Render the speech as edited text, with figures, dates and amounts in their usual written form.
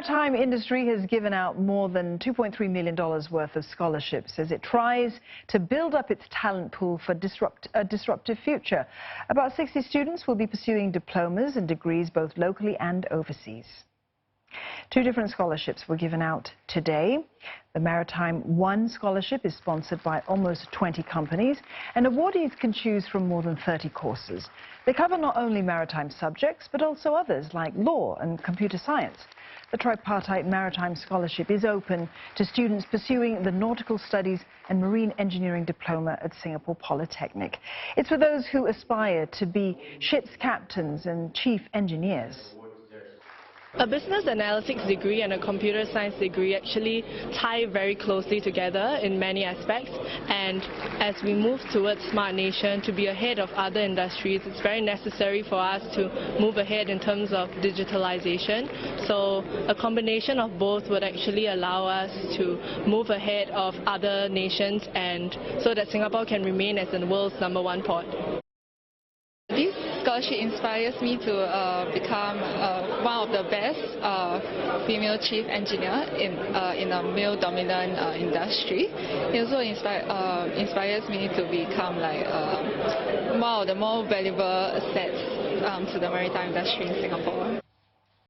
maritime industry has given out more than $2.3 million worth of scholarships as it tries to build up its talent pool for a disruptive future. About 60 students will be pursuing diplomas and degrees both locally and overseas. 2 different scholarships were given out today. The Maritime 1 scholarship is sponsored by almost 20 companies, and awardees can choose from more than 30 courses. They cover not only maritime subjects, but also others like law and computer science. The tripartite Maritime Scholarship is open to students pursuing the Nautical Studies and Marine Engineering Diploma at Singapore Polytechnic. It's for those who aspire to be ship's captains and chief engineers. A business analytics degree and a computer science degree actually tie very closely together in many aspects, and as we move towards Smart Nation to be ahead of other industries, it's very necessary for us to move ahead in terms of digitalization. So a combination of both would actually allow us to move ahead of other nations, and so that Singapore can remain as the world's #1 port. This scholarship inspires me to become one of the best female chief engineer in a male-dominant industry. It also inspires me to become like one of the more valuable assets to the maritime industry in Singapore.